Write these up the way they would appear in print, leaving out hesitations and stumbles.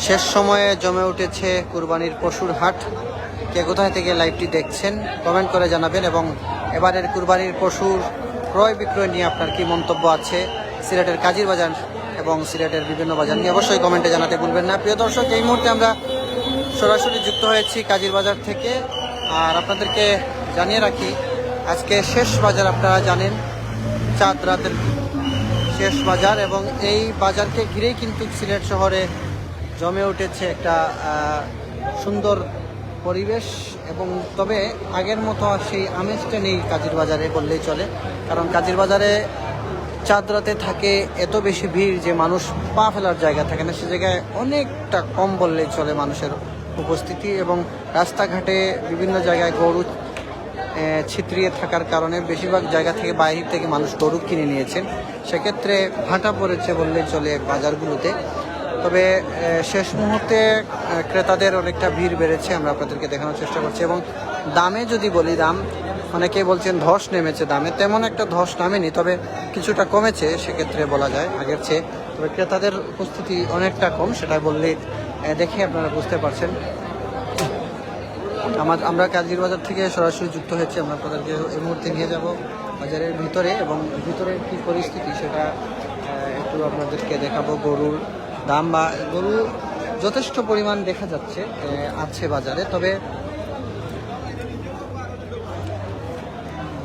শেষ সময়ে জমে উঠেছে কুরবানির পশুর হাট। কে কোথায় থেকে লাইভটি দেখছেন কমেন্ট করে জানাবেন, এবং এবারের কুরবানির পশুর ক্রয় বিক্রয় নিয়ে আপনার কি মন্তব্য আছে সিলেটের কাজীর বাজার এবং সিলেটের বিভিন্ন বাজার নিয়ে অবশ্যই কমেন্টে জানাতে ভুলবেন না। প্রিয় দর্শক, এই মুহূর্তে আমরা সরাসরি যুক্ত হয়েছি কাজীর বাজার থেকে। আর আপনাদেরকে জানিয়ে রাখি, আজকে শেষ বাজার, আপনারা জানেন চাঁদ রাতের শেষ বাজার, এবং এই বাজারকে ঘিরেই কিন্তু সিলেট শহরে জমে উঠেছে একটা সুন্দর পরিবেশ। এবং তবে আগের মতো সেই আমেজটা নেই কাজীর বাজারে বললেই চলে, কারণ কাজীর বাজারে চাঁদ রাতে থাকে এত বেশি ভিড় যে মানুষ পা ফেলার জায়গা থাকে না, সে জায়গায় অনেকটা কম বললেই চলে মানুষের উপস্থিতি। এবং রাস্তাঘাটে বিভিন্ন জায়গায় গরু ছিত্রিয়ে থাকার কারণে বেশিরভাগ জায়গা থেকে বাইরে থেকে মানুষ গরু কিনে নিয়েছেন, সেক্ষেত্রে ভাটা পড়েছে বললেই চলে বাজারগুলোতে। তবে শেষ মুহূর্তে ক্রেতাদের অনেকটা ভিড় বেড়েছে, আমরা আপনাদেরকে দেখানোর চেষ্টা করছি। এবং দামে যদি বলি, দাম অনেকে বলছেন ধস নেমেছে দামে, তেমন একটা ধস নামেনি, তবে কিছুটা কমেছে সেক্ষেত্রে বলা যায় আগের চেয়ে। তবে ক্রেতাদের উপস্থিতি অনেকটা কম, সেটা বললেই দেখে আপনারা বুঝতে পারছেন। আমরা কাজীর বাজার থেকে সরাসরি যুক্ত হয়েছি, আমরা আপনাদেরকে এই মুহূর্তে নিয়ে যাব বাজারের ভিতরে, এবং ভিতরের কী পরিস্থিতি সেটা একটু আপনাদেরকে দেখাবো। গরুর দাম বা গরু যথেষ্ট পরিমাণ দেখা যাচ্ছে আছে বাজারে, তবে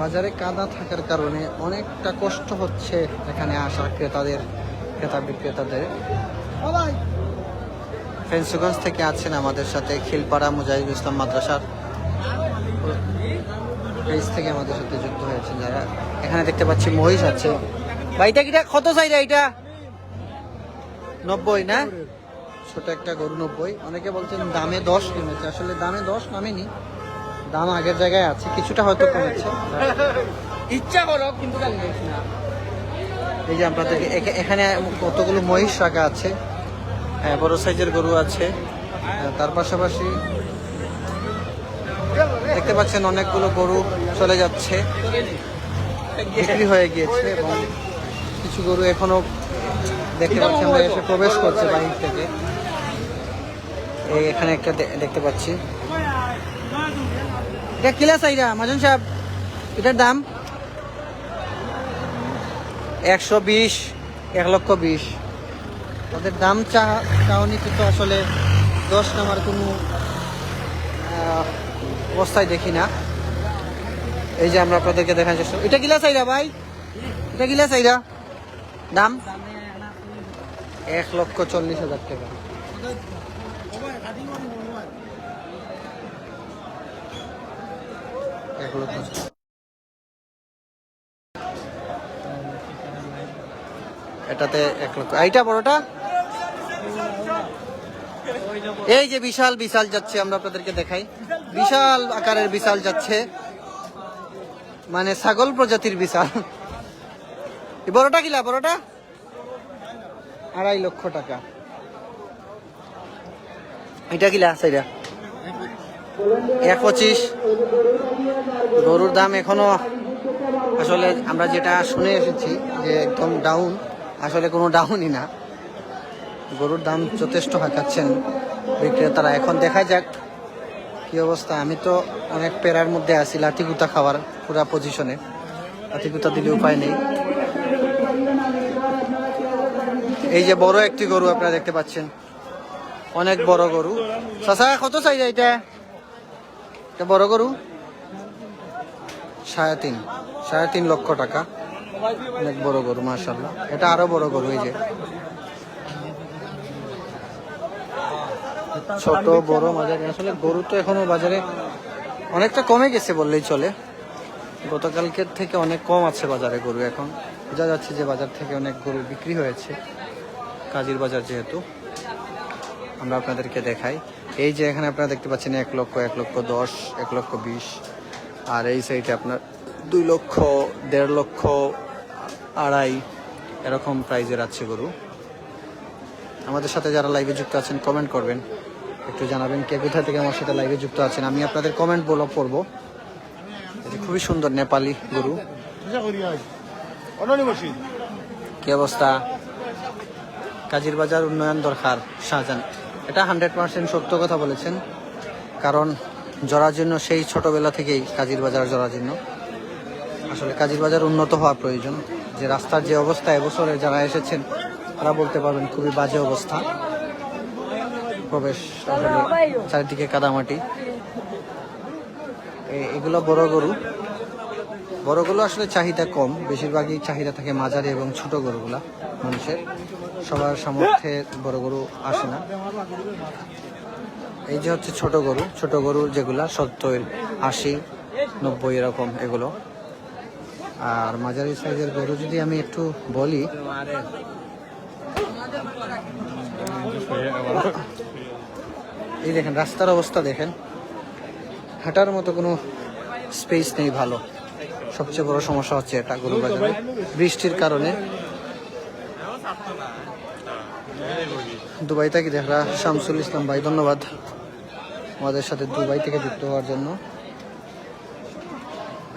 বাজারে কাদা থাকার কারণে অনেকটা কষ্ট হচ্ছে এখানে আসা ক্রেতা বিক্রেতাদের। ফেন্সুগঞ্জ থেকে আছেন আমাদের সাথে খিলপাড়া মুজাহিদুল ইসলাম মাদ্রাসার পেজ থেকে আমাদের সাথে যুক্ত হয়েছেন যারা। এখানে দেখতে পাচ্ছি মহিষ আছে। ভাইটা কিটা কত চাইরা? এটা 90 না? ছোট একটা গরু 90। অনেকে বলছেন দামে 10 নেমেছে, আসলে দামে 10 নামেনি, দাম আগের জায়গায় আছে, কিছুটা হয়তো কমেছে। ইচ্ছা করো কিন্তু না। এই যে আপনাদের এখানে কতগুলো মহিষ রাখা আছে, হ্যাঁ বড় সাইজের গরু আছে। তার পাশাপাশি দেখতে পাচ্ছেন অনেকগুলো গরু চলে যাচ্ছে, বিক্রি হয়ে গিয়েছে, এবং কিছু গরু এখনো দেখতে পাচ্ছি আমরা এসে প্রবেশ করছে বাহির থেকে। এখানে একটা দেখতে পাচ্ছি, এটা কিলা চাইরা মাজন সাহেব, এটার দাম 120, 1,20,000। তাদের দাম চাওয়ানিতে তো আসলে 10 নামার কোনো অবস্থায় দেখি না। এই যে আমরা আপনাদেরকে দেখার চেষ্টা, এটা কিলা চাইরা ভাই, এটা কিলা চাইরা দাম 1,40,000 টাকা। এটাতে 1 লক্ষ। এইটা বড়টা, এই যে বিশাল বিশাল যাচ্ছে, আমরা আপনাদেরকে দেখাই, বিশাল আকারের বিশাল যাচ্ছে, মানে ছাগল প্রজাতির বিশাল। বড়টা কিলা? বড়টা 2.5 লক্ষ টাকা। এটা কিলা সেইটা 1,25,000। গরুর দাম এখনো আসলে আমরা যেটা শুনে এসেছি যে একদম ডাউন, আসলে কোনো ডাউনই না, গরুর দাম যথেষ্ট হাঁকাচ্ছেন বিক্রেতারা। এখন দেখা যাক কি অবস্থা। আমি তো অনেক পেরার মধ্যে আছি, লাঠিগুতা খাওয়ার পুরা পজিশনে, লাঠিগুতা দিলে উপায় নেই। এই যে বড় একটি গরু আপনারা দেখতে পাচ্ছেন, অনেক বড় গরু। চাচা কত চাই এটা? এটা বড় গরু 3.5 লক্ষ টাকা। অনেক বড় গরু মাশাআল্লাহ। এটা আরো বড় গরু, এই যে ছোট বড় মাঝারি। আসলে গরু তো এখনো বাজারে অনেকটা কমে গেছে বললেই চলে, গতকালকের থেকে অনেক কম আছে বাজারে গরু। এখন বোঝা যাচ্ছে যে বাজার থেকে অনেক গরু বিক্রি হয়েছে, কাজীর বাজার যেহেতু। আমরা আপনাদেরকে দেখাই, এই যে এখানে আপনারা দেখতে পাচ্ছেন 1 লক্ষ, 1,10,000, 1,20,000। আর এই সাইডে আপনার 2 লক্ষ, 1.5 লক্ষ, 2.5 এরকম প্রাইজের আছে গরু। আমাদের সাথে যারা লাইভে যুক্ত আছেন কমেন্ট করবেন, একটু জানাবেন কে কোথা থেকে আমার সাথে লাইভে যুক্ত আছেন, আমি আপনাদের কমেন্ট পড়বো। খুবই সুন্দর নেপালি গরু। কি অবস্থা? কাজীর বাজার উন্নয়ন দরকার, শাহজাহান। এটা 100% সত্য কথা বলেছেন, কারণ জরাজীর্ণ সেই ছোটবেলা থেকেই কাজীর বাজার জরাজীর্ণ। আসলে কাজীর বাজার উন্নত হওয়া প্রয়োজন। যে রাস্তার যে অবস্থা, এবছরে যারা এসেছেন তারা বলতে পারবেন খুবই বাজে অবস্থা। প্রবেশ আসলে চারিদিকে কাদামাটি। এগুলো বড় গরু। বড়গুলো আসলে চাহিদা কম, বেশিরভাগই চাহিদা থাকে মাঝারি এবং ছোট গরুগুলা মানুষের। সবার সামর্থ্যে বড় গরু আসে না। এই যে হচ্ছে ছোট গরু, ছোট গরু যেগুলা 70, 80, 90 এরকম এগুলো। আর মাঝারি সাইজের গরু যদি আমি একটু বলি, এই দেখেন রাস্তার অবস্থা দেখেন, হাঁটার মতো কোনো স্পেস নেই ভালো। সবচেয়ে বড় সমস্যা হচ্ছে এটা গরু বাজারে বৃষ্টির কারণে। দুবাই থেকে দেখরা শামসুল ইসলাম ভাই, ধন্যবাদ আমাদের সাথে দুবাই থেকে যুক্ত হওয়ার জন্য।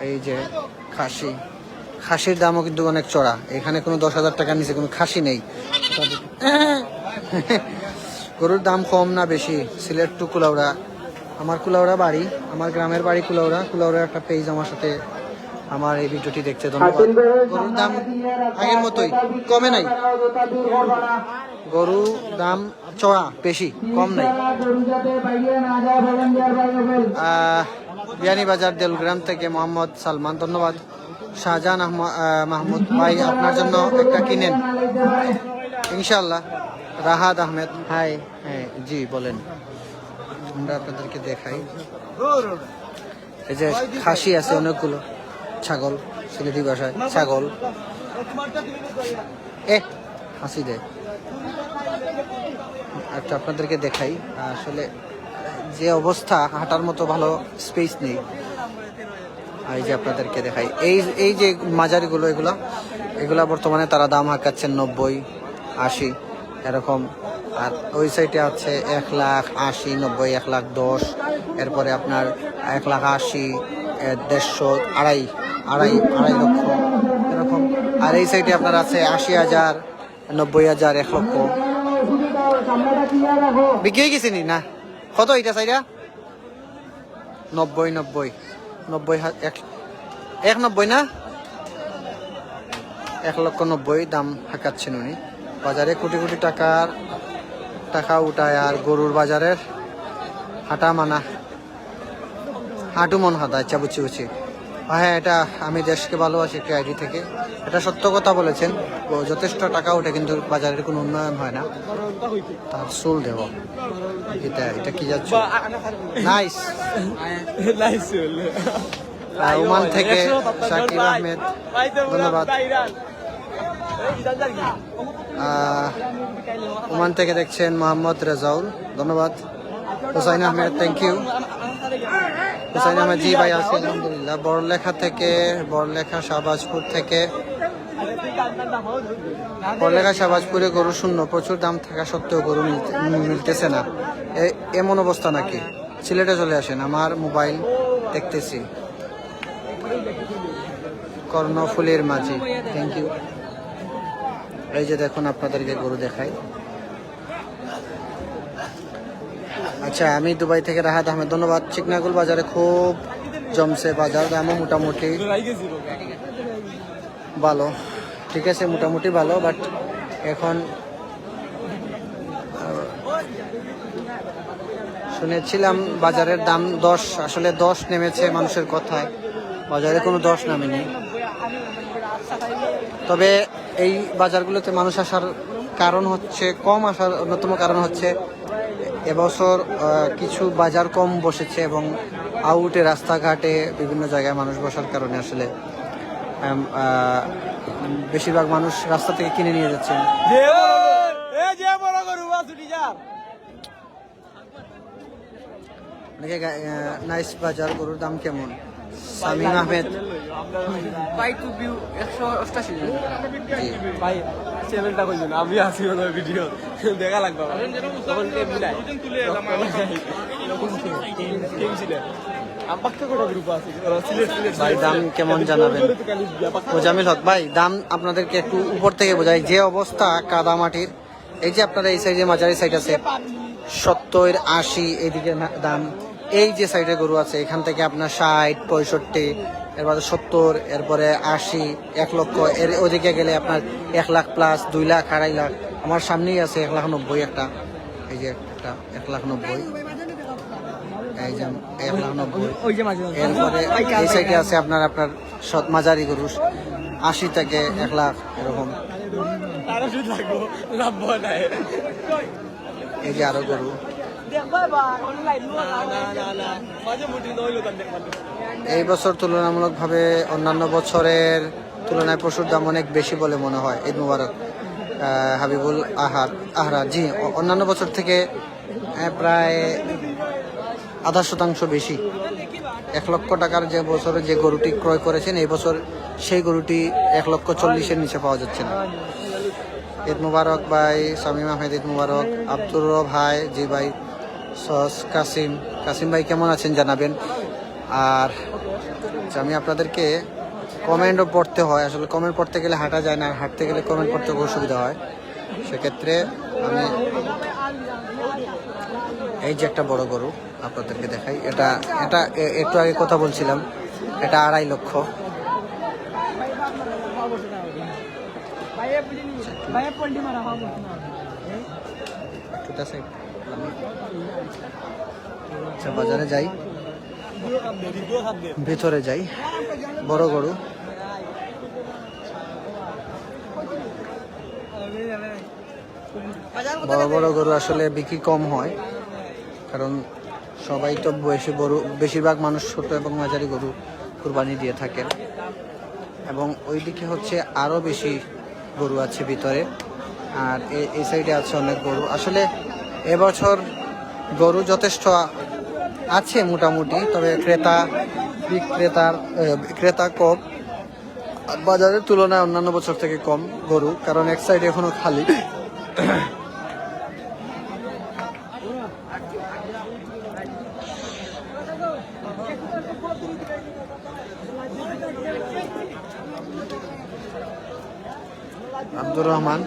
এই যে খাসির দামও কিন্তু অনেক চড়া। এখানে কোনো 10,000 টাকার নিচে কোনো খাসি নেই। গরুর দাম কম না বেশি? সিলেট টু কুলাউড়া, আমার কুলাউড়া বাড়ি, আমার গ্রামের বাড়ি কুলাউড়া। কুলাউড়ার একটা পেজ আমার সাথে আমার এই ভিডিওটি দেখছে, ধন্যবাদ। গরুর দাম আগের মতোই, কমে নাই। গরু দাম চড়া, বেশি কম নাই। বিয়ানীবাজার দেলগ্রাম থেকে মোহাম্মদ সালমান, ধন্যবাদ। শাহজাহান মাহমুদ ভাই, আপনার জন্য একটা কিনেন ইনশাল্লাহ। রাহাত আহমেদ, হাই। হ্যাঁ জি বলেন, আমরা আপনাদেরকে দেখাই। এই যে খাসি আছে অনেকগুলো, ছাগল, সিলেটি ভাষায় ছাগল। হাসি দেয় একটা আপনাদেরকে দেখাই। আসলে যে অবস্থা, হাঁটার মতো ভালো স্পেস নেই। এই যে আপনাদেরকে দেখাই, এই যে মাঝারিগুলো, এগুলা বর্তমানে তারা দাম হাঁকাচ্ছেন 90, 80 এরকম। আর ওই সাইডে আছে 1,80,000, 90, 1,10,000, এরপরে আপনার 1,80,000, 150,000, আড়াই লক্ষ এরকম। আর এই সাইডে আপনার আছে 80,000, 90,000, 1 লক্ষ। বিক্রি হয়ে গেছে নি না? কত এটা সাইডা? 90, 190 না, 1,90,000 দাম হাঁকাচ্ছেন উনি। বাজারে কোটি কোটি টাকা উঠায়, আর গরুর বাজারের হাঁটা মানা হাঁটু মন হাতা। আচ্ছা বুঝছি। হ্যাঁ, এটা আমি দেশকে ভালোবাসি একটি আইডি থেকে। এটা সত্য কথা বলেছেন, যথেষ্ট টাকা ওঠে কিন্তু বাজারের কোনো উন্নয়ন হয় না। তার চুল দেব এটা কি যাচ্ছে? নাইস। ওমান থেকে শাকিব আহমেদ, ধন্যবাদ। ওমান থেকে দেখছেন মোহাম্মদ রেজাউল, ধন্যবাদ। Hussain Ahmed, thank you. হুসাইন আহমেদ জি ভাই, আছি আলহামদুলিল্লাহ। বড়লেখা শাহবাজপুর থেকে। বড়লেখা শাহবাজপুরে গরু শূন্য, প্রচুর দাম থাকা সত্ত্বেও গরু মিলতেছে না, এমন অবস্থা নাকি? সিলেটে চলে আসেন, আমার মোবাইল দেখতেছি। কর্ণফুলের মাঝি, থ্যাংক ইউ। এই যে দেখুন আপনাদেরকে গরু দেখাই। আচ্ছা, আমি দুবাই থেকে রাহাত আহমেদ, ধন্যবাদ। চিকনাগুল বাজারে খুব জমছে, বাজার দামও মোটামুটি ভালো। ঠিক আছে, মোটামুটি ভালো, বাট এখন শুনেছিলাম বাজারের দাম 10, আসলে 10 নেমেছে মানুষের কথায়, বাজারে কোনো 10 নামেনি। তবে এই বাজারগুলোতে মানুষ আসার কারণ হচ্ছে, কম আসার অন্যতম কারণ হচ্ছে এবছর কিছু বাজার কম বসেছে এবং আউটে রাস্তাঘাটে বিভিন্ন জায়গায় মানুষ বসার কারণে আসলে বেশিরভাগ মানুষ রাস্তা থেকে কিনে নিয়ে যাচ্ছেন। নাইস বাজার, গরুর দাম কেমন? সামিম আহমেদ, ভাই টু ভিউ 188 ভাই চ্যানেলটা কই না, আমি আছি ওই ভিডিও দেখা লাগবে তখন কে মিলাই ভাই দাম কেমন জানাবেন? মোজামিল হক ভাই, দাম আপনাদেরকে একটু উপর থেকে বোঝাই। যে অবস্থা কাদা মাটির, এই যে আপনারা এই সাইডে মাঝারি সাইড আছে, 70, 80 এইদিকে দাম। এই যে সাইডে গরু আছে এখান থেকে আপনার 60, 65, এরপরে 70, এরপরে 80, 1 লক্ষ, এর ওদিকে গেলে আপনার 1 লাখ প্লাস, 2 লাখ, 2.5 লাখ। আমার সামনেই আছে 1,90,000 একটা, এই যে একটা 1,90,000, এই যে 1,90,000। এরপরে এই সাইডে আছে আপনার মাঝারি গরু 80 থেকে 1 লাখ এরকম। এই যে আরো গরু। এই বছর তুলনামূলকভাবে অন্যান্য বছরের তুলনায় পশুর দাম অনেক বেশি বলে মনে হয়। ঈদ মুবারক হাবিবুল আহরা। জি, অন্যান্য বছর থেকে প্রায় 0.5% বেশি। 1 লক্ষ টাকার যে বছরে যে গরুটি ক্রয় করেছেন এই বছর সেই গরুটি 1,40,000-এর নিচে পাওয়া যাচ্ছে না। ঈদ মুবারক ভাই শামীম আহমেদ, ঈদ মুবারক। আব্দুর ভাই, জি ভাই। কাসিম ভাই কেমন আছেন জানাবেন। আর আমি আপনাদেরকে কমেন্টও পড়তে হয়, আসলে কমেন্ট পড়তে গেলে হাঁটা যায় না, হাঁটতে গেলে কমেন্ট পড়তে অসুবিধা হয়। সেক্ষেত্রে আমি এই যে একটা বড় গরু আপনাদেরকে দেখাই। এটা একটু আগে কথা বলছিলাম, এটা 2.5 লক্ষ। আচ্ছা, বাজারে যাই, ভিতরে যাই। বড় গরু, বড় গরু আসলে বিক্রি কম হয়, কারণ সবাই তো বেশিরভাগ মানুষ ছোট এবং মাঝারি গরু কুরবানি দিয়ে থাকেন। এবং ওইদিকে হচ্ছে আরো বেশি গরু আছে ভিতরে, আর এই সাইডে আছে অনেক গরু। আসলে এবছর গরু যথেষ্ট আছে মোটামুটি, তবে ক্রেতা কম, বাজারের তুলনায় অন্যান্য বছর থেকে কম গরু, কারণ এক সাইড এখনো খালি। আব্দুর রহমান,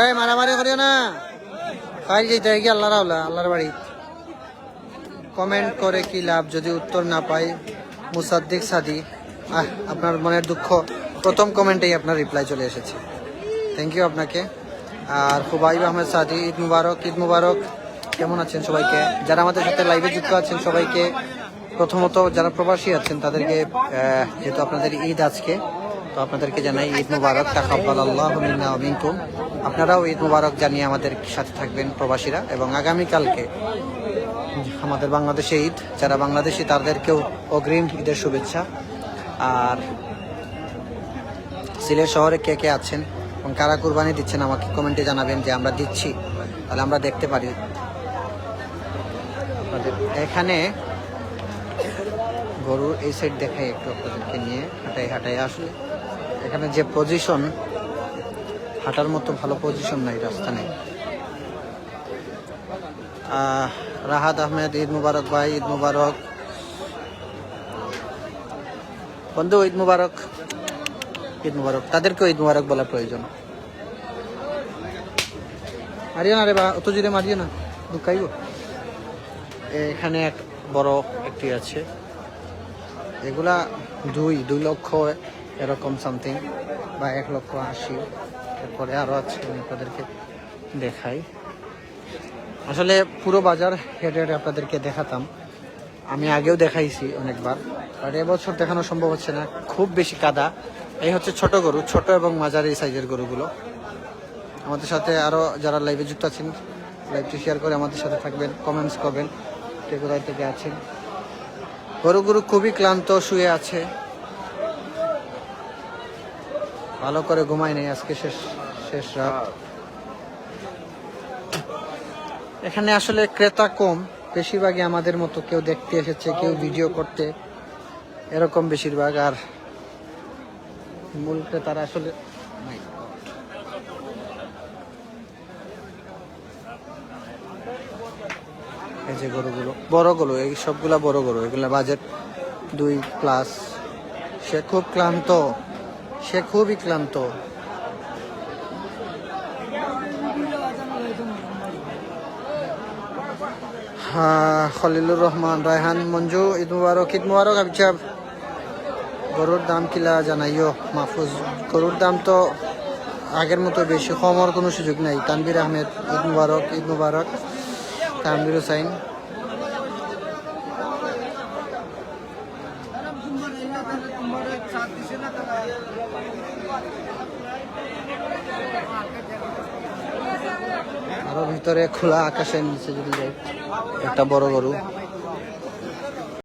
এই মারামারি করিও না, ফাইল যেতে কি আল্লাহর বাড়ি। কমেন্ট করে কি লাভ যদি উত্তর না পাই। মুসাদ্দিক সাদি, আপনার মনের দুঃখ, প্রথম কমেন্টেই আপনার রিপ্লাই চলে এসেছে, থ্যাংক ইউ আপনাকে। আর খুবাইব আহমেদ সাদি, ঈদ মুবারক। ঈদ মুবারক, কেমন আছেন সবাইকে? যারা আমাদের সাথে লাইভে যুক্ত আছেন সবাইকে, প্রথমত যারা প্রবাসী আছেন তাদেরকে, যেহেতু আপনাদের ঈদ আজকে, তো আপনাদেরকে জানাই ঈদ মুবারক, তাকাব্বালাল্লাহু মিন্না ওয়া মিনকুম। আপনারাও ঈদ মুবারক জানিয়ে আমাদের সাথে থাকবেন প্রবাসীরা। এবং আগামীকালকে আমাদের বাংলাদেশে ঈদ, যারা বাংলাদেশি তাদেরকেও অগ্রিম ঈদের শুভেচ্ছা। আর সিলেট শহরে কে কে আছেন এবং কারা কুরবানি দিচ্ছেন আমাকে কমেন্টে জানাবেন, যে আমরা দিচ্ছি, তাহলে আমরা দেখতে পারি। এখানে গরুর এই সাইড দেখাই একটু আপনাদেরকে নিয়ে, হাঁটাই আসলে এখানে যে পজিশন, হাঁটার মতো ভালো পজিশন নাই, রাস্তা নেই। রাহাত আহমেদ, ঈদ মুবারক ভাই, ঈদ মুবারক বন্ধু, ঈদ মুবারক। ঈদ মুবারক, তাদেরকেও ঈদ মুবারক বলা প্রয়োজন। মারিও না রে বা, অত জোরে মারিও না, ঢুকাইব। এখানে এক বড় একটি আছে, এগুলা 2 লক্ষ এরকম সামথিং, বা 1,80,000। এরপরে আরো আছে, আপনাদেরকে দেখাই। আসলে পুরো বাজার হেঁটে আপনাদেরকে দেখাতাম, আমি আগেও দেখাইছি অনেকবার, আর এবছর দেখানো সম্ভব হচ্ছে না, খুব বেশি কাদা। এই হচ্ছে ছোট গরু, ছোট এবং মাঝারি সাইজের গরুগুলো। আমাদের সাথে আরো যারা লাইভে যুক্ত আছেন, লাইভটি শেয়ার করে আমাদের সাথে থাকবেন, কমেন্টস করবেন কে কোথায় থেকে আছেন। গরুগুলো খুবই ক্লান্ত, শুয়ে আছে, ভালো করে ঘুমায় নেই, আজকে শেষ রাত। এখানে আসলে ক্রেতা কম, বেশিরভাগই আমাদের মতো কেউ দেখতে এসেছে, কেউ ভিডিও করতে, এরকম বেশিরভাগ। আর মূল ক্রেতারা আসলে এই যে গরুগুলো বড় গরু, এই সবগুলা বড় গরু, এগুলা বাজেট 2+। সে খুব ক্লান্ত, সে খুবই ক্লান্ত। হ্যাঁ, খলিলুর রহমান, রায়হান, মঞ্জু, ঈদ মুবারক। ঈদ মুবারক আবিচাব। গরুর দাম কিলা জানাইও মাহফুজ। গরুর দাম তো আগের মতো বেশি কমার কোনো সুযোগ নাই। তানভীর আহমেদ, ঈদ মুবারক, ঈদ মুবারক। তানভীর হুসাইন, আরো ভিতরে খোলা আকাশের নিচে যদি যাই, একটা বড় গরু।